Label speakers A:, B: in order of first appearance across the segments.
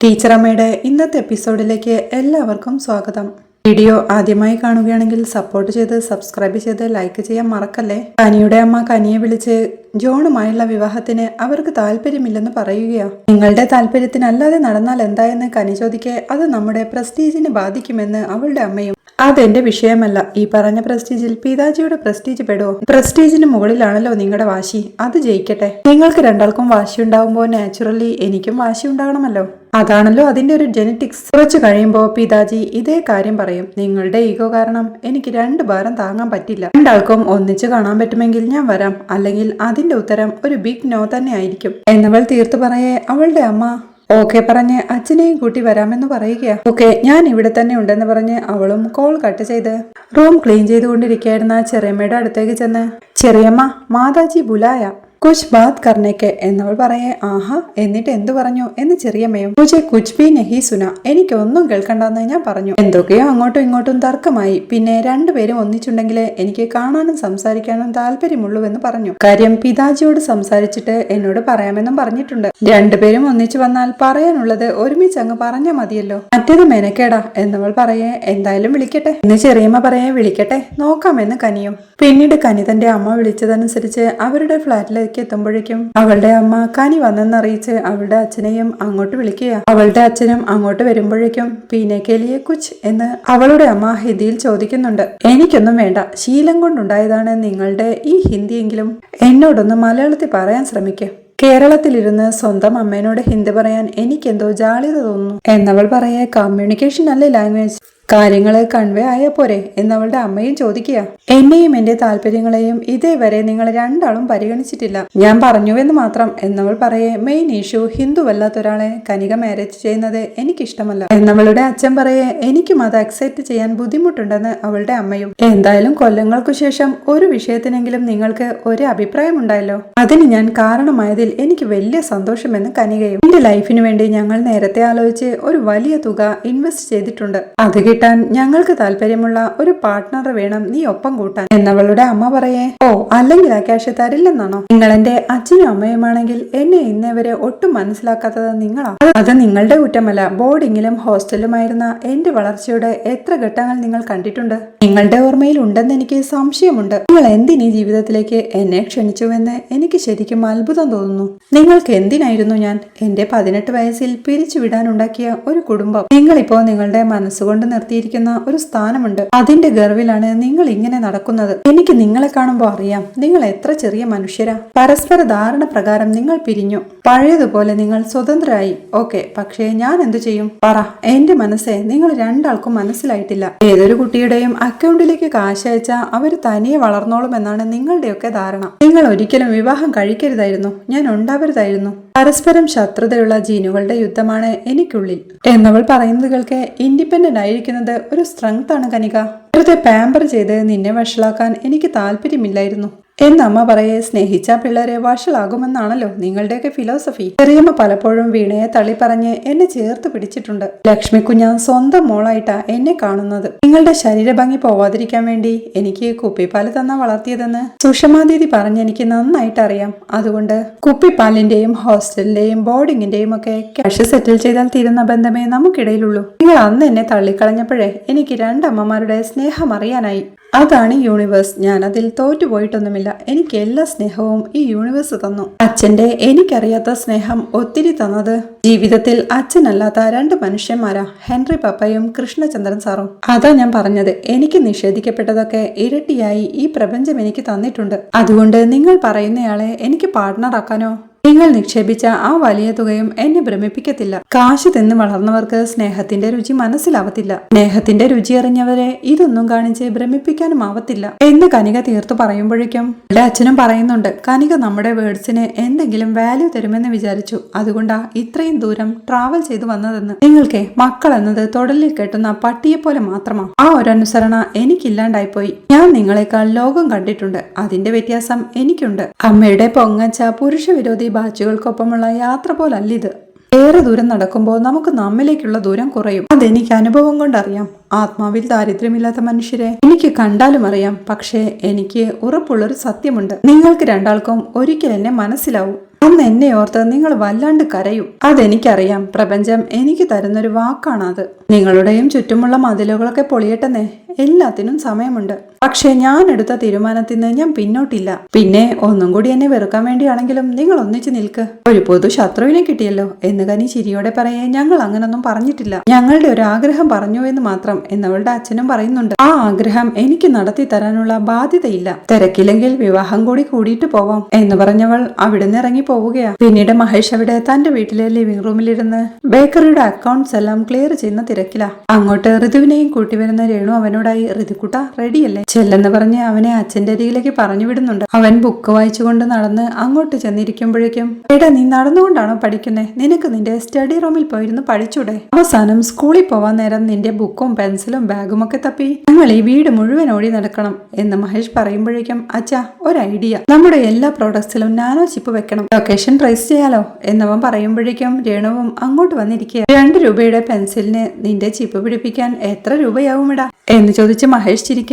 A: ടീച്ചറമ്മയുടെ ഇന്നത്തെ എപ്പിസോഡിലേക്ക് എല്ലാവർക്കും സ്വാഗതം. വീഡിയോ ആദ്യമായി കാണുകയാണെങ്കിൽ സപ്പോർട്ട് ചെയ്ത് സബ്സ്ക്രൈബ് ചെയ്ത് ലൈക്ക് ചെയ്യാൻ മറക്കല്ലേ. കനിയുടെ അമ്മ കനിയെ വിളിച്ച് ജോണുമായുള്ള വിവാഹത്തിന് അവർക്ക് താല്പര്യമില്ലെന്ന് പറയുകയാ. നിങ്ങളുടെ താല്പര്യത്തിനല്ലാതെ നടന്നാൽ എന്തായെന്ന് കനി ചോദിക്കെ അത് നമ്മുടെ പ്രസ്റ്റീജിനെ ബാധിക്കുമെന്ന് അവളുടെ അമ്മയും. അതെന്റെ വിഷയമല്ല. ഈ പറഞ്ഞ പ്രസ്റ്റീജിൽ പിതാജിയുടെ പ്രസ്റ്റീജ് പെടുവോ? പ്രസ്റ്റീജിന് മുകളിലാണല്ലോ നിങ്ങളുടെ വാശി. അത് ജയിക്കട്ടെ. നിങ്ങൾക്ക് രണ്ടാൾക്കും വാശി ഉണ്ടാവുമ്പോൾ നാച്ചുറലി എനിക്കും വാശി ഉണ്ടാകണമല്ലോ. അതാണല്ലോ അതിന്റെ ഒരു ജെനറ്റിക്സ്. കുറച്ചു കഴിയുമ്പോൾ പിതാജി ഇതേ കാര്യം പറയും. നിങ്ങളുടെ ഈഗോ കാരണം എനിക്ക് 2 ഭാരം താങ്ങാൻ പറ്റില്ല. രണ്ടാൾക്കും ഒന്നിച്ചു കാണാൻ പറ്റുമെങ്കിൽ ഞാൻ വരാം, അല്ലെങ്കിൽ അതിന്റെ ഉത്തരം ഒരു ബിഗ് നോ തന്നെ ആയിരിക്കും എന്നവൾ തീർത്തു പറയേ അവളുടെ അമ്മ ഓക്കെ പറഞ്ഞ് അച്ഛനെയും കൂട്ടി വരാമെന്ന് പറയുകയാ. ഓക്കെ, ഞാൻ ഇവിടെ തന്നെ ഉണ്ടെന്ന് പറഞ്ഞ് അവളും കോൾ കട്ട് ചെയ്ത് റൂം ക്ലീൻ ചെയ്തുകൊണ്ടിരിക്കുകയായിരുന്ന ചെറിയമ്മയുടെ അടുത്തേക്ക് ചെന്ന് ചെറിയമ്മ മാതാജി ബുലായ കുച്ച് ബാത് കർണേക്ക് എന്നവൾ പറയേ. ആഹാ, എന്നിട്ട് എന്തു പറഞ്ഞു എന്ന് ചെറിയമ്മയും. മുझे കുച്ച് ഭി നഹി സുന, എനിക്കൊന്നും കേൾക്കണ്ടെന്ന് ഞാൻ പറഞ്ഞു. എന്തൊക്കെയോ അങ്ങോട്ടും ഇങ്ങോട്ടും തർക്കമായി. പിന്നെ രണ്ടുപേരും ഒന്നിച്ചുണ്ടെങ്കിലേ എനിക്ക് കാണാനും സംസാരിക്കാനും താല്പര്യമുള്ളൂവെന്ന് പറഞ്ഞു. കാര്യം പിതാജിയോട് സംസാരിച്ചിട്ട് എന്നോട് പറയാമെന്നും പറഞ്ഞിട്ടുണ്ട്. രണ്ടുപേരും ഒന്നിച്ചു വന്നാൽ പറയാനുള്ളത് ഒരുമിച്ച് അങ്ങ് പറഞ്ഞാൽ മതിയല്ലോ. മറ്റേത് മെനക്കേടാ എന്നവൾ പറയേ. എന്തായാലും വിളിക്കട്ടെ എന്ന് ചെറിയമ്മ പറയേ. വിളിക്കട്ടെ, നോക്കാമെന്ന് കനിയും. പിന്നീട് കനി തന്റെ അമ്മ വിളിച്ചതനുസരിച്ച് അവരുടെ ഫ്ലാറ്റിലേക്ക് എത്തുമ്പോഴേക്കും അവളുടെ അമ്മ കനി വന്നെന്നറിയിച്ച് അവളുടെ അച്ഛനെയും അങ്ങോട്ട് വിളിക്കുക. അവളുടെ അച്ഛനും അങ്ങോട്ട് വരുമ്പോഴേക്കും പീനെ കേലിയെ കുച്ച് എന്ന് അവളുടെ അമ്മ ഹിന്ദിയിൽ ചോദിക്കുന്നുണ്ട്. എനിക്കൊന്നും വേണ്ട, ശീലം കൊണ്ടുണ്ടായതാണ് നിങ്ങളുടെ ഈ ഹിന്ദിയെങ്കിലും എന്നോടൊന്ന് മലയാളത്തിൽ പറയാൻ ശ്രമിക്കുക. കേരളത്തിലിരുന്ന് സ്വന്തം അമ്മേനോട് ഹിന്ദി പറയാൻ എനിക്കെന്തോ ജാള്യത തോന്നുന്നു എന്നവൾ പറയേ. കമ്മ്യൂണിക്കേഷൻ അല്ലേ ലാംഗ്വേജ്, കാര്യങ്ങള് കൺവേ ആയ പോരെ എന്നവളുടെ അമ്മയും ചോദിക്കുക. എന്നെയും എന്റെ താല്പര്യങ്ങളെയും ഇതേവരെ നിങ്ങൾ രണ്ടാളും പരിഗണിച്ചിട്ടില്ല, ഞാൻ പറഞ്ഞുവെന്ന് മാത്രം എന്നവൾ പറയേ. മെയിൻ ഇഷ്യൂ ഹിന്ദുവല്ലാത്തൊരാളെ കനിക മാരേജ് ചെയ്യുന്നത് എനിക്കിഷ്ടമല്ല എന്നവളുടെ അച്ഛൻ പറയേ. എനിക്കും അത് അക്സെപ്റ്റ് ചെയ്യാൻ ബുദ്ധിമുട്ടുണ്ടെന്ന് അവളുടെ അമ്മയും. എന്തായാലും കൊല്ലങ്ങൾക്കു ശേഷം ഒരു വിഷയത്തിനെങ്കിലും നിങ്ങൾക്ക് ഒരു അഭിപ്രായം ഉണ്ടായല്ലോ, അതിന് ഞാൻ കാരണമായതിൽ എനിക്ക് വലിയ സന്തോഷമെന്ന് കനികയും. എന്റെ ലൈഫിനു വേണ്ടി ഞങ്ങൾ നേരത്തെ ആലോചിച്ച് ഒരു വലിയ തുക ഇൻവെസ്റ്റ് ചെയ്തിട്ടുണ്ട്. അത് കിട്ടാൻ ഞങ്ങൾക്ക് താല്പര്യമുള്ള ഒരു പാർട്ട്ണർ വേണം നീ ഒപ്പം കൂട്ടാൻ എന്നവളുടെ അമ്മ പറയേ. ഓ, അല്ലെങ്കിൽ ആ ക്യാഷ് തരില്ലെന്നാണോ? നിങ്ങൾ എന്റെ അച്ഛനും അമ്മയുമാണെങ്കിൽ എന്നെ ഇന്നേവരെ ഒട്ടും മനസ്സിലാക്കാത്തത് നിങ്ങളാ. അത് നിങ്ങളുടെ കുറ്റമല്ല. ബോർഡിങ്ങിലും ഹോസ്റ്റലുമായിരുന്ന എന്റെ വളർച്ചയുടെ എത്ര ഘട്ടങ്ങൾ നിങ്ങൾ കണ്ടിട്ടുണ്ട്. നിങ്ങളുടെ ഓർമ്മയിൽ ഉണ്ടെന്ന് എനിക്ക് സംശയമുണ്ട്. നിങ്ങൾ എന്തിനീ ജീവിതത്തിലേക്ക് എന്നെ ക്ഷണിച്ചുവെന്ന് എനിക്ക് ശരിക്കും അത്ഭുതം തോന്നുന്നു. നിങ്ങൾക്ക് എന്തിനായിരുന്നു ഞാൻ? എന്റെ 18 വയസ്സിൽ പിരിച്ചുവിടാനുണ്ടാക്കിയ ഒരു കുടുംബം നിങ്ങളിപ്പോ നിങ്ങളുടെ മനസ്സുകൊണ്ട് നിർത്തിയിരിക്കുന്ന ഒരു സ്ഥാനമുണ്ട്. അതിന്റെ ഗർവിലാണ് നിങ്ങൾ ഇങ്ങനെ നടക്കുന്നത്. എനിക്ക് നിങ്ങളെ കാണുമ്പോൾ അറിയാം നിങ്ങൾ എത്ര ചെറിയ മനുഷ്യരാ. പരസ്പര ധാരണ പ്രകാരം നിങ്ങൾ പിരിഞ്ഞു. പഴയതുപോലെ നിങ്ങൾ സ്വതന്ത്രരായി. ഓക്കെ, പക്ഷേ ഞാൻ എന്തു ചെയ്യും പറ? എന്റെ മനസ്സെ നിങ്ങൾ രണ്ടാൾക്കും മനസ്സിലായിട്ടില്ല. ഏതൊരു കുട്ടിയുടെയും അക്കൗണ്ടിലേക്ക് കാശ് അയച്ചാൽ അവർ തനിയെ വളർന്നോളുമെന്നാണ് നിങ്ങളുടെയൊക്കെ ധാരണ. നിങ്ങൾ ഒരിക്കലും വിവാഹം കഴിക്കരുതായിരുന്നു, ഞാൻ ഉണ്ടാവരുതായിരുന്നു. പരസ്പരം ശത്രുതയുള്ള ജീനുകളുടെ യുദ്ധമാണ് എനിക്കുള്ളിൽ എന്നവൾ പറയുന്നത് കേൾക്കെ. ഇൻഡിപെൻഡന്റ് ആയിരിക്കുന്നത് ഒരു സ്ട്രെങ്ത് ആണ് കനിക. വെറുതെ പാമ്പർ ചെയ്ത് നിന്നെ വഷളാക്കാൻ എനിക്ക് താല്പര്യമില്ലായിരുന്നു എന്നമ്മ പറയെ. സ്നേഹിച്ച പിള്ളേരെ വഷളാകുമെന്നാണല്ലോ നിങ്ങളുടെയൊക്കെ ഫിലോസഫി. ചെറിയമ്മ പലപ്പോഴും വീണയെ തള്ളി പറഞ്ഞ് എന്നെ ചേർത്ത് പിടിച്ചിട്ടുണ്ട്. ലക്ഷ്മി കുഞ്ഞ സ്വന്തം മോളായിട്ടാ എന്നെ കാണുന്നത്. നിങ്ങളുടെ ശരീരഭംഗി പോവാതിരിക്കാൻ വേണ്ടി എനിക്ക് കുപ്പിപ്പാല് തന്നാ വളർത്തിയതെന്ന് സുഷമാദീതി പറഞ്ഞ് എനിക്ക് നന്നായിട്ട് അറിയാം. അതുകൊണ്ട് കുപ്പിപ്പാലിന്റെയും ഹോസ്റ്റലിന്റെയും ബോർഡിങ്ങിന്റെയും ഒക്കെ ക്യാഷ് സെറ്റിൽ ചെയ്താൽ തീരുന്ന ബന്ധമേ നമുക്കിടയിലുള്ളൂ. നിങ്ങൾ അന്ന് എന്നെ തള്ളിക്കളഞ്ഞപ്പോഴേ എനിക്ക് 2 അമ്മമാരുടെ സ്നേഹം അറിയാനായി. അതാണ് യൂണിവേഴ്സ്. ഞാൻ അതിൽ തോറ്റുപോയിട്ടൊന്നുമില്ല. എനിക്ക് എല്ലാ സ്നേഹവും ഈ യൂണിവേഴ്സ് തന്നു. അച്ഛന്റെ എനിക്കറിയാത്ത സ്നേഹം ഒത്തിരി തന്നത് ജീവിതത്തിൽ അച്ഛനല്ലാത്ത 2 മനുഷ്യന്മാരാ, ഹെൻറി പപ്പയും കൃഷ്ണചന്ദ്രൻ സാറും. അതാ ഞാൻ പറഞ്ഞത്, എനിക്ക് നിഷേധിക്കപ്പെട്ടതൊക്കെ ഇരട്ടിയായി ഈ പ്രപഞ്ചം എനിക്ക് തന്നിട്ടുണ്ട്. അതുകൊണ്ട് നിങ്ങൾ പറയുന്നയാളെ എനിക്ക് പാർട്ട്ണറാക്കാനോ നിങ്ങൾ നിക്ഷേപിച്ച ആ വലിയ തുകയും എന്നെ ഭ്രമിപ്പിക്കത്തില്ല. കാശ് തിന്ന് വളർന്നവർക്ക് സ്നേഹത്തിന്റെ രുചി മനസ്സിലാവത്തില്ല. സ്നേഹത്തിന്റെ രുചി അറിഞ്ഞവരെ ഇതൊന്നും കാണിച്ച് ഭ്രമിപ്പിക്കാനും ആവത്തില്ല എന്ന് കനിക തീർത്തു പറയുമ്പോഴേക്കും എന്റെ അച്ഛനും പറയുന്നുണ്ട്. കനിക നമ്മുടെ വേർഡ്സിന് എന്തെങ്കിലും വാല്യൂ തരുമെന്ന് വിചാരിച്ചു, അതുകൊണ്ടാ ഇത്രയും ദൂരം ട്രാവൽ ചെയ്തു വന്നതെന്ന്. നിങ്ങൾക്ക് മക്കൾ എന്നത് തൊടലിൽ കെട്ടുന്ന പട്ടിയെ പോലെ മാത്രമാ. ആ ഒരു അനുസരണ എനിക്കില്ലാണ്ടായിപ്പോയി. ഞാൻ നിങ്ങളെക്കാൾ ലോകം കണ്ടിട്ടുണ്ട്, അതിന്റെ വ്യത്യാസം എനിക്കുണ്ട്. അമ്മയുടെ പൊങ്ങച്ച പുരുഷ വിരോധി ബാച്ചുകൾക്കൊപ്പമുള്ള യാത്ര പോലല്ലിത്. ഏറെ ദൂരം നടക്കുമ്പോൾ നമുക്ക് നമ്മിലേക്കുള്ള ദൂരം കുറയും. അതെനിക്ക് അനുഭവം കൊണ്ടറിയാം. ആത്മാവിൽ ദാരിദ്ര്യമില്ലാത്ത മനുഷ്യരെ എനിക്ക് കണ്ടാലും അറിയാം. പക്ഷേ എനിക്ക് ഉറപ്പുള്ളൊരു സത്യമുണ്ട്, നിങ്ങൾക്ക് രണ്ടാൾക്കും ഒരിക്കൽ എന്നെ മനസ്സിലാവും. അന്ന് എന്നെ ഓർത്ത് നിങ്ങൾ വല്ലാണ്ട് കരയും. അതെനിക്കറിയാം. പ്രപഞ്ചം എനിക്ക് തരുന്നൊരു വാക്കാണത്. നിങ്ങളുടെയും ചുറ്റുമുള്ള മതിലുകളൊക്കെ പൊളിയട്ടെന്നേ. എല്ലാത്തിനും സമയമുണ്ട്. പക്ഷെ ഞാൻ എടുത്ത തീരുമാനത്തിൽ നിന്ന് ഞാൻ പിന്നോട്ടില്ല. പിന്നെ ഒന്നും കൂടി എന്നെ വെറുക്കാൻ വേണ്ടിയാണെങ്കിലും നിങ്ങൾ ഒന്നിച്ചു നിൽക്ക്. ഒരു പൊതു ശത്രുവിനെ കിട്ടിയല്ലോ എന്ന് കനി ചിരിയോടെ പറയേ, ഞങ്ങൾ അങ്ങനൊന്നും പറഞ്ഞിട്ടില്ല. ഞങ്ങളുടെ ഒരു ആഗ്രഹം പറഞ്ഞു എന്ന് മാത്രം എന്നവളുടെ അച്ഛനും പറയുന്നുണ്ട്. ആ ആഗ്രഹം എനിക്ക് നടത്തി തരാനുള്ള ബാധ്യതയില്ല. തിരക്കില്ലെങ്കിൽ വിവാഹം കൂടി കൂടിയിട്ട് പോവാം എന്ന് പറഞ്ഞവൾ അവിടുന്ന് ഇറങ്ങി പോവുകയാ. പിന്നീട് മഹേഷ് അവിടെ തന്റെ വീട്ടിലെ ലിവിംഗ് റൂമിലിരുന്ന് ബേക്കറിയുടെ അക്കൗണ്ട്സ് എല്ലാം ക്ലിയർ ചെയ്യുന്ന തിരക്കിലാ. അങ്ങോട്ട് ഋതുവിനെയും കൂട്ടി വരുന്ന രേണു അവനോടായി, ഋതുക്കുട്ട റെഡിയല്ലേ ചെല്ലെന്ന് പറഞ്ഞ് അവനെ അച്ഛന്റെ അരികിലേക്ക് പറഞ്ഞു വിടുന്നുണ്ട്. അവൻ ബുക്ക് വായിച്ചുകൊണ്ട് നടന്ന് അങ്ങോട്ട് ചെന്നിരിക്കുമ്പോഴേക്കും, എടാ നീ നടന്നുകൊണ്ടാണോ പഠിക്കുന്നേ? നിനക്ക് നിന്റെ സ്റ്റഡി റൂമിൽ പോയിരുന്ന് പഠിച്ചൂടെ? അവസാനം സ്കൂളിൽ പോവാൻ നേരം നിന്റെ ബുക്കും പെൻസിലും ബാഗും ഒക്കെ തപ്പി ഞങ്ങൾ ഈ വീട് മുഴുവൻ ഓടി നടക്കണം എന്ന് മഹേഷ് പറയുമ്പോഴേക്കും, അച്ഛാ ഒരു ഐഡിയ, നമ്മുടെ എല്ലാ പ്രോഡക്ട്സിലും നാനോ ചിപ്പ് വെക്കണം, ലൊക്കേഷൻ ട്രേസ് ചെയ്യാലോ എന്നവൻ പറയുമ്പോഴേക്കും രേണുവും അങ്ങോട്ട് വന്നിരിക്കുക. 2 രൂപയുടെ പെൻസിലിന് നിന്റെ ചിപ്പ് പിടിപ്പിക്കാൻ എത്ര രൂപയാവുമിടാ എന്ന് ചോദിച്ച് മഹേഷ്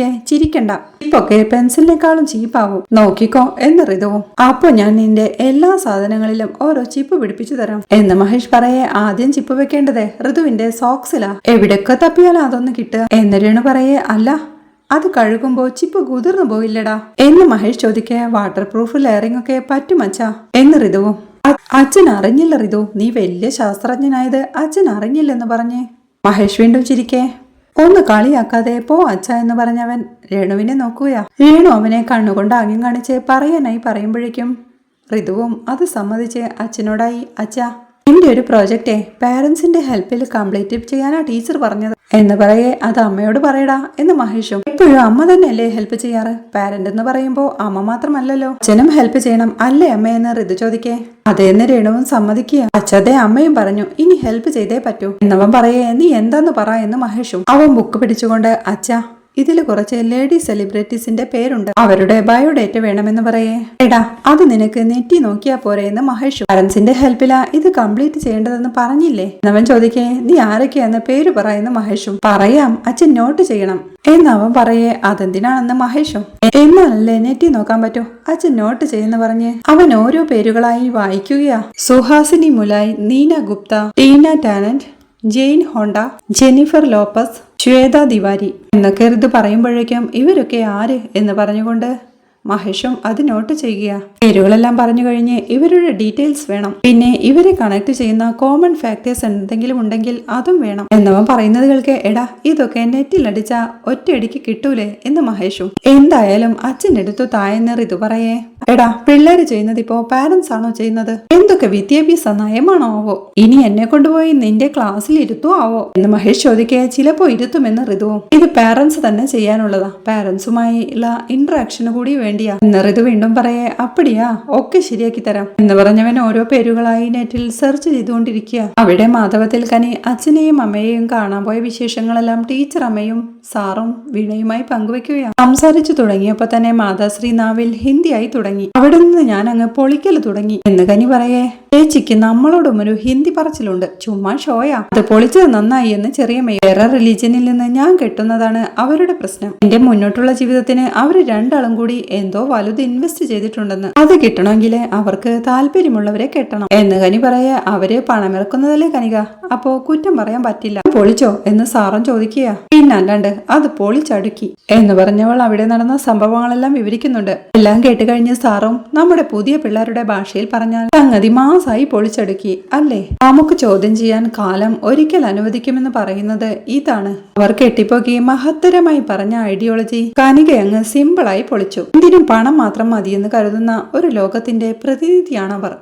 A: ചിരിക്കണ്ട, ഇപ്പൊക്കെ പെൻസിലിനേക്കാളും ചീപ്പാവും, നോക്കിക്കോ എന്ന് ഋതുവും. അപ്പൊ ഞാൻ നിന്റെ എല്ലാ സാധനങ്ങളിലും ഓരോ ചിപ്പ് പിടിപ്പിച്ചു തരാം എന്ന് മഹേഷ് പറയെ, ആദ്യം ചിപ്പ് വെക്കേണ്ടതേ ഋതുവിന്റെ സോക്സിലാ, എവിടെയൊക്കെ തപ്പിയാലും അതൊന്ന് കിട്ടുക എന്ന് രേണു പറയെ, അല്ല അത് കഴുകുമ്പോ ചിപ്പ് കുതിർന്നു പോയില്ലടാ എന്ന് മഹേഷ് ചോദിക്കെ, വാട്ടർ പ്രൂഫ് ലെയറിംഗ് ഒക്കെ പറ്റുമച്ചാ എന്ന് ഋതുവും. അച്ഛൻ അറിഞ്ഞില്ല ഋതു, നീ വലിയ ശാസ്ത്രജ്ഞനായത് അച്ഛൻ അറിഞ്ഞില്ലെന്ന് പറഞ്ഞേ. മഹേഷ് വീണ്ടും ചിരിക്കേ, ഒന്ന് കളിയാക്കാതെ പോ അച്ഛ എന്ന് പറഞ്ഞവൻ രേണുവിനെ നോക്കുകയാ. രേണു അവനെ കണ്ണുകൊണ്ട് ആംഗ്യം കാണിച്ച് പറയാനായി പറയുമ്പോഴേക്കും ഋതുവും അത് സമ്മതിച്ച് അച്ഛനോടായി, അച്ഛാ എന്റെ ഒരു പ്രോജക്റ്റേ പാരന്റ്സിന്റെ ഹെൽപ്പിൽ കംപ്ലീറ്റ് ചെയ്യാനാ ടീച്ചർ പറഞ്ഞത് എന്ന് പറയേ, അത് അമ്മയോട് പറയടാ എന്ന് മഹേഷും. എപ്പോഴും അമ്മ തന്നെയല്ലേ ഹെൽപ്പ് ചെയ്യാറ്? പാരന്റ് എന്ന് പറയുമ്പോ അമ്മ മാത്രമല്ലല്ലോ, അച്ഛനും ഹെൽപ്പ് ചെയ്യണം അല്ലേ അമ്മയെന്ന് ഋതു ചോദിക്കേ. അതേന്ന് രേണുവും സമ്മതിക്കുക. അച്ഛതെ അമ്മയും പറഞ്ഞു ഇനി ഹെൽപ്പ് ചെയ്തേ പറ്റൂ എന്നവൻ പറയേ, നീ എന്താന്ന് പറ എന്ന് മഹേഷും. അവൻ ബുക്ക് പിടിച്ചുകൊണ്ട്, അച്ഛാ ഇതിൽ കുറച്ച് ലേഡി സെലിബ്രിറ്റീസിന്റെ പേരുണ്ട്, അവരുടെ ബയോഡേറ്റ വേണമെന്ന് പറയേ. എടാ അത് നിനക്ക് നെറ്റി നോക്കിയാ പോരെ എന്ന് മഹേഷ്. പാരന്റ്സിന്റെ ഹെൽപ്പിലാ ഇത് കംപ്ലീറ്റ് ചെയ്യേണ്ടതെന്ന് പറഞ്ഞില്ലേ എന്നവൻ ചോദിക്കേ, നീ ആരൊക്കെയാന്ന് പേര് പറയുന്ന മഹേഷും. പറയാം, അച്ഛൻ നോട്ട് ചെയ്യണം എന്നവൻ പറയേ. അതെന്തിനാണെന്ന് മഹേഷും. എന്നാലല്ലേ നെറ്റി നോക്കാൻ പറ്റൂ, അച്ഛൻ നോട്ട് ചെയ്യുന്ന പറഞ്ഞ് അവൻ ഓരോ പേരുകളായി വായിക്കുകയാ. Suhasini Mulay, Neena Gupta, Tina Tennant, Jane Honda, Jennifer Lopez, Shweta Tiwari എന്നൊക്കെ ഋതു പറയുമ്പോഴേക്കും ഇവരൊക്കെ ആര് എന്ന് പറഞ്ഞുകൊണ്ട് മഹേഷും അത് നോട്ട് ചെയ്യുക. പേരുകളെല്ലാം പറഞ്ഞു കഴിഞ്ഞ് ഇവരുടെ ഡീറ്റെയിൽസ് വേണം, പിന്നെ ഇവരെ കണക്ട് ചെയ്യുന്ന കോമൺ ഫാക്ടേഴ്സ് എന്തെങ്കിലും ഉണ്ടെങ്കിൽ അതും വേണം എന്നവൻ പറയുന്നത് കേൾക്കെ, എടാ ഇതൊക്കെ നെറ്റിലടിച്ച ഒറ്റയടിക്ക് കിട്ടൂലേ എന്ന് മഹേഷും. എന്തായാലും അച്ഛനെടുത്തു തായെന്ന് ഋതു പറയേ. എടാ പിള്ളേര് ചെയ്യുന്നത് ഇപ്പോ പാരന്റ്സ് ആണോ ചെയ്യുന്നത്? എന്തൊക്കെ വിദ്യാഭ്യാസ നയമാണോ ആവോ? ഇനി എന്നെ കൊണ്ടുപോയി നിന്റെ ക്ലാസ്സിൽ ഇരുത്തോ ആവോ എന്ന് മഹേഷ് ചോദിക്കേ. ചിലപ്പോ ഇരുത്തുമെന്ന് ഋതുവും. ഇത് പാരന്റ്സ് തന്നെ ചെയ്യാനുള്ളതാ, പാരന്റ്സുമായി ഉള്ള ഇന്ററാക്ഷന് കൂടി വേണ്ടിയാ എന്ന് ഋതു വീണ്ടും പറയേ. അപ്പടിയാ, ഒക്കെ ശരിയാക്കി തരാം എന്ന് പറഞ്ഞവൻ ഓരോ പേരുകളായി നെറ്റിൽ സെർച്ച് ചെയ്തുകൊണ്ടിരിക്കുക. അവിടെ മാധവത്തിൽ കനി അച്ഛനെയും അമ്മയെയും കാണാൻ പോയ വിശേഷങ്ങളെല്ലാം ടീച്ചർ അമ്മയും സാറും വീണയുമായി പങ്കുവെക്കുകയാണ്. സംസാരിച്ചു തുടങ്ങിയപ്പോ തന്നെ മാതാശ്രീ നാവിൽ ഹിന്ദിയായി തുടങ്ങി. അവിടെ നിന്ന് ഞാൻ അങ്ങ് പൊളിക്കൽ തുടങ്ങി എന്ന് കനി പറയേ. ചേച്ചിക്ക് നമ്മളോടും ഒരു ഹിന്ദി പറച്ചിലുണ്ട്, ചുമ്മാ ഷോയാ, അത് പൊളിച്ചത് നന്നായി എന്ന് ചെറിയമ്മ. വേറെ റിലീജിയനിൽ നിന്ന് ഞാൻ കെട്ടുന്നതാണ് അവരുടെ പ്രശ്നം, എന്റെ മുന്നോട്ടുള്ള ജീവിതത്തിന് അവര് രണ്ടാളും കൂടി എന്തോ വലുത് ഇൻവെസ്റ്റ് ചെയ്തിട്ടുണ്ടെന്ന്, അത് കിട്ടണമെങ്കിൽ അവർക്ക് താല്പര്യമുള്ളവരെ കെട്ടണം എന്ന് കനി പറയേ. അവര് പണമിറക്കുന്നതല്ലേ കനിക, അപ്പോ കുറ്റം പറയാൻ പറ്റില്ല. പൊളിച്ചോ എന്ന് സാറും ചോദിക്കുക. പിന്നല്ലാണ്ട് അത് പൊളിച്ചടുക്കി എന്ന് പറഞ്ഞവൾ അവിടെ നടന്ന സംഭവങ്ങളെല്ലാം വിവരിക്കുന്നുണ്ട്. എല്ലാം കേട്ടുകഴിഞ്ഞ് സാറും നമ്മുടെ പുതിയ പിള്ളേരുടെ ഭാഷയിൽ പറഞ്ഞാൽ സംഗതി മാസായി പൊളിച്ചടുക്കി അല്ലേ, നമുക്ക് ചോദ്യം ചെയ്യാൻ കാലം ഒരിക്കൽ അനുവദിക്കുമെന്ന് പറയുന്നത് ഇതാണ്. അവർ കെട്ടിപ്പോക്കി മഹത്തരമായി പറഞ്ഞ ഐഡിയോളജി കനികയങ്ങ് സിമ്പിളായി പൊളിച്ചു. എന്തിനും പണം മാത്രം മതിയെന്ന് കരുതുന്ന ഒരു ലോകത്തിന്റെ പ്രതിനിധിയാണവർ.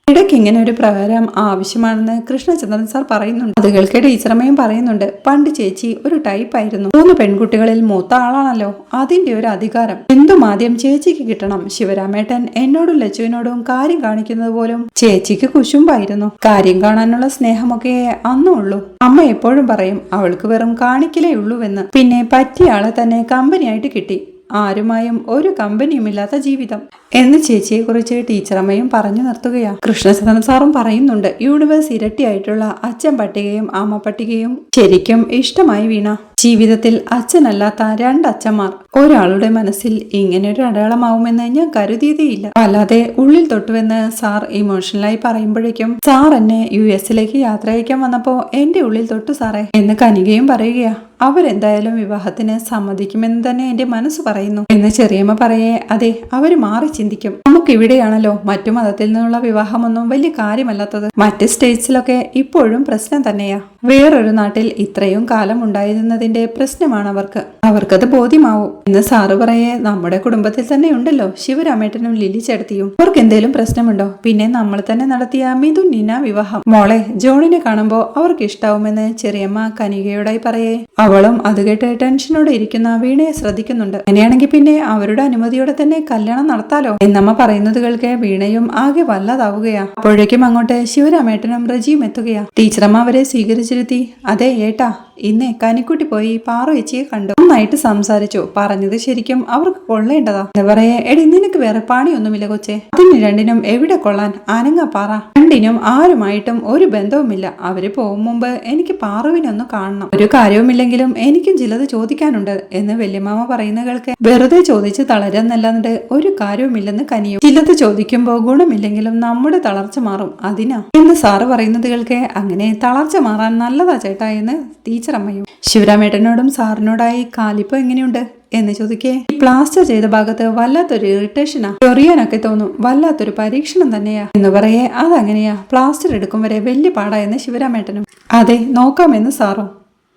A: ഇടയ്ക്ക് ഇങ്ങനെ ഒരു പ്രകാരം ആവശ്യമാണെന്ന് കൃഷ്ണചന്ദ്രൻ സാർ പറയുന്നുണ്ട്. അത് കേൾക്കെ ടീച്ചറമ്മയും പറയുന്നുണ്ട്, പണ്ട് ചേച്ചി ഒരു ടൈപ്പായിരുന്നു, 3 പെൺകുട്ടികളിൽ മൂത്ത ആളാണല്ലോ, അതിന്റെ ഒരു അധികാരം എന്തും ആദ്യം ചേച്ചിക്ക് കിട്ടണം. ശിവരാമേട്ടൻ എന്നോടും ലച്ചുവിനോടും കാര്യം കാണിക്കുന്നത് പോലും ചേച്ചിക്ക് കുശുമ്പായിരുന്നു. കാര്യം കാണാനുള്ള സ്നേഹമൊക്കെ അന്നും ഉള്ളൂ. അമ്മ എപ്പോഴും പറയും അവൾക്ക് വെറും കാണിക്കലേ ഉള്ളൂവെന്ന്. പിന്നെ പറ്റിയ ആളെ തന്നെ കമ്പനിയായിട്ട് കിട്ടി, ആരുമായും ഒരു കമ്പനിയുമില്ലാത്ത ജീവിതം എന്ന് ചേച്ചിയെ കുറിച്ച് ടീച്ചറമ്മയും പറഞ്ഞു നിർത്തുകയാണ്. കൃഷ്ണചന്ദ്രൻ സാറും പറയുന്നുണ്ട്, യൂണിവേഴ്സ് ഇരട്ടിയായിട്ടുള്ള അച്ഛൻ പട്ടികയും അമ്മ പട്ടികയും ശരിക്കും ഇഷ്ടമായി വീണ. ജീവിതത്തിൽ അച്ഛനല്ലാത്ത രണ്ടച്ഛന്മാർ ഒരാളുടെ മനസ്സിൽ ഇങ്ങനെയൊരു അടയാളമാവുമെന്ന് ഞാൻ കരുതിയതേയില്ല. അല്ലാതെ ഉള്ളിൽ തൊട്ടുവെന്ന് സാർ ഇമോഷണലായി പറയുമ്പോഴേക്കും സാർ എന്നെ US യാത്ര അയക്കാൻ വന്നപ്പോ എന്റെ ഉള്ളിൽ തൊട്ടു സാറേ എന്ന് കനികയും പറയുകയാ. അവരെന്തായാലും വിവാഹത്തിന് സമ്മതിക്കുമെന്ന് തന്നെ എന്റെ മനസ്സ് പറയുന്നു എന്ന് ചെറിയമ്മ പറയേ. അതെ, അവര് മാറി ചിന്തിക്കും. നമുക്കിവിടെയാണല്ലോ മറ്റു മതത്തിൽ നിന്നുള്ള വിവാഹമൊന്നും വലിയ കാര്യമല്ലാത്തത്. മറ്റ് സ്റ്റേറ്റ്സിലൊക്കെ ഇപ്പോഴും പ്രശ്നം തന്നെയാ. വേറൊരു നാട്ടിൽ ഇത്രയും കാലം ഉണ്ടായിരുന്നതിന്റെ പ്രശ്നമാണ് അവർക്കത് ബോധ്യമാവും എന്ന് സാറ് പറയേ. നമ്മുടെ കുടുംബത്തിൽ തന്നെ ഉണ്ടല്ലോ ശിവരാമേട്ടനും ലിലി ചേട്ടത്തിയും. അവർക്ക് എന്തേലും പ്രശ്നമുണ്ടോ? പിന്നെ നമ്മൾ തന്നെ നടത്തിയ മിഥുൻ നിന വിവാഹം മോളെ ജോണിനെ കാണുമ്പോ അവർക്ക് ഇഷ്ടാവുമെന്ന് ചെറിയമ്മ കനികയോടായി പറയേ. അവളും അത് കേട്ട് ടെൻഷനോടെ ഇരിക്കുന്ന വീണയെ ശ്രദ്ധിക്കുന്നുണ്ട്. അങ്ങനെയാണെങ്കിൽ പിന്നെ അവരുടെ അനുമതിയോടെ തന്നെ കല്യാണം നടത്താലോ എന്നമ്മ പറയുന്നത് കേൾക്കെ വീണയും ആകെ വല്ലാതാവുകയാ. അപ്പോഴേക്കും അങ്ങോട്ട് ശിവരാമേട്ടനും റജിയും എത്തുകയാ. ടീച്ചറമ്മ അവരെ സ്വീകരിച്ചിരുത്തി. അതെ ഏട്ടാ, ഇന്നേ കനിക്കുട്ടി പോയി പാറു ചേച്ചിയെ കണ്ടു. നന്നായിട്ട് സംസാരിച്ചു. പറഞ്ഞത് ശരിക്കും അവർക്ക് കൊള്ളേണ്ടതാ എന്ന് പറയേ. എടി, നിനക്ക് വേറെ പണിയൊന്നുമില്ല കൊച്ചെ. അതിന് രണ്ടിനും എവിടെ കൊള്ളാൻ? അനങ്ങ പാറ. രണ്ടിനും ആരുമായിട്ടും ഒരു ബന്ധവുമില്ല. അവര് പോകും മുമ്പ് എനിക്ക് പാറുവിനൊന്ന് കാണണം. ഒരു കാര്യവുമില്ലെങ്കിലും എനിക്കും ചിലത് ചോദിക്കാനുണ്ട് എന്ന് വല്യമാമ പറയുന്ന കേൾക്കെ വെറുതെ ചോദിച്ച് തളരുന്നല്ലാണ്ട് ഒരു കാര്യവുമില്ലെന്ന് കനിയും. ചിലത് ചോദിക്കുമ്പോ ഗുണമില്ലെങ്കിലും നമ്മുടെ തളർച്ച മാറും, അതിനാ എന്ന് സാറ് പറയുന്നത് കേൾക്കെ. അങ്ങനെ തളർച്ച മാറാൻ നല്ലതാ ചേട്ടാ എന്ന് ടീച്ചറമ്മയും. ശിവരാമേട്ടനോടും സാറിനോടായി കാലിപ്പോ എങ്ങനെയുണ്ട് എന്ന് ചോദിക്കേ. പ്ലാസ്റ്റർ ചെയ്ത ഭാഗത്ത് വല്ലാത്തൊരു ഇറിറ്റേഷനാ. ചൊറിയാനൊക്കെ തോന്നും. വല്ലാത്തൊരു പരീക്ഷണം തന്നെയാ എന്ന് പറയേ. അതങ്ങനെയാ, പ്ലാസ്റ്റർ എടുക്കും വരെ വലിയ പാടാ എന്ന് ശിവരാമേട്ടനും. അതെ, നോക്കാമെന്ന് സാറും.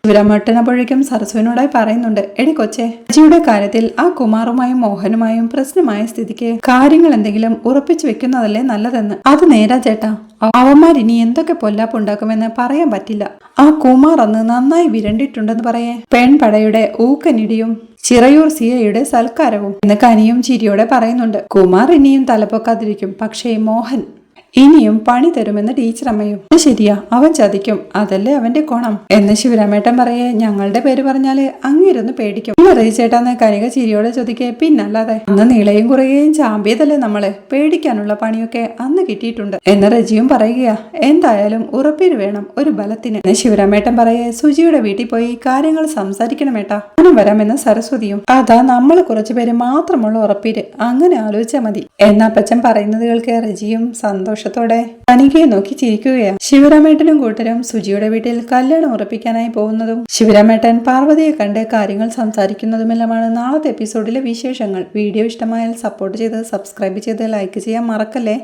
A: ശിവരാമേട്ടനപ്പോഴേക്കും സരസ്വനോടായി പറയുന്നുണ്ട്. എടി കൊച്ചെ, അജിയുടെ കാര്യത്തിൽ ആ കുമാറുമായും മോഹനുമായും പ്രശ്നമായ സ്ഥിതിക്ക് കാര്യങ്ങൾ എന്തെങ്കിലും ഉറപ്പിച്ചു വെക്കുന്നതല്ലേ നല്ലതെന്ന്. അത് നേരാ ചേട്ടാ. അവന്മാരിനി എന്തൊക്കെ പൊല്ലാപ്പുണ്ടാക്കുമെന്ന് പറയാൻ പറ്റില്ല. ആ കുമാർ അന്ന് നന്നായി വിരണ്ടിട്ടുണ്ടെന്ന് പറയേ. പെൺപടയുടെ ഊക്കനിടിയും ചിറയൂർ സിയയുടെ സൽക്കാരവും എന്ന് കനിയും ചിരിയോടെ പറയുന്നുണ്ട്. കുമാർ ഇനിയും തലപ്പൊക്കാതിരിക്കും, പക്ഷേ മോഹൻ ഇനിയും പണി തരുമെന്ന് ടീച്ചറമ്മയും. ശരിയാ, അവൻ ചതിക്കും, അതല്ലേ അവന്റെ കോണം എന്ന് ശിവരാമേട്ടൻ പറയേ. ഞങ്ങളുടെ പേര് പറഞ്ഞാല് അങ്ങേരൊന്ന് പേടിക്കും. ചേട്ടാന്ന് കനിക ചിരിയോടെ ചോദിക്കേ. പിന്നല്ലാതെ, അന്ന് നീളയും കുറയുകയും ചാമ്പിയതല്ലേ നമ്മള്. പേടിക്കാനുള്ള പണിയൊക്കെ അന്ന് കിട്ടിയിട്ടുണ്ട് എന്ന് റജിയും പറയുകയാ. എന്തായാലും ഉറപ്പേര് വേണം ഒരു ബലത്തിന് എന്ന് ശിവരാമേട്ടൻ പറയേ. സുജിയുടെ വീട്ടിൽ പോയി കാര്യങ്ങൾ സംസാരിക്കണമേട്ടാ. ഞാനും വരാമെന്ന് സരസ്വതിയും. അതാ നമ്മൾ കുറച്ചുപേര് മാത്രമുള്ള ഉറപ്പീര്, അങ്ങനെ ആലോചിച്ചാ മതി എന്നപ്പച്ചൻ പറയുന്നത് കേൾക്കെ റജിയും സന്തോഷത്തോടെ കനികയെ നോക്കി ചിരിക്കുകയാ. ശിവരാമേട്ടനും കൂട്ടരും സുജിയുടെ വീട്ടിൽ കല്യാണം ഉറപ്പിക്കാനായി പോകുന്നതും ശിവരാമേട്ടൻ പാർവതിയെ കണ്ട് കാര്യങ്ങൾ സംസാരിക്കുന്നതുമെല്ലാമാണ് നാളത്തെ എപ്പിസോഡിലെ വിശേഷങ്ങൾ. വീഡിയോ ഇഷ്ടമായാൽ സപ്പോർട്ട് ചെയ്ത് സബ്സ്ക്രൈബ് ചെയ്ത് ലൈക്ക് ചെയ്യാൻ മറക്കല്ലേ.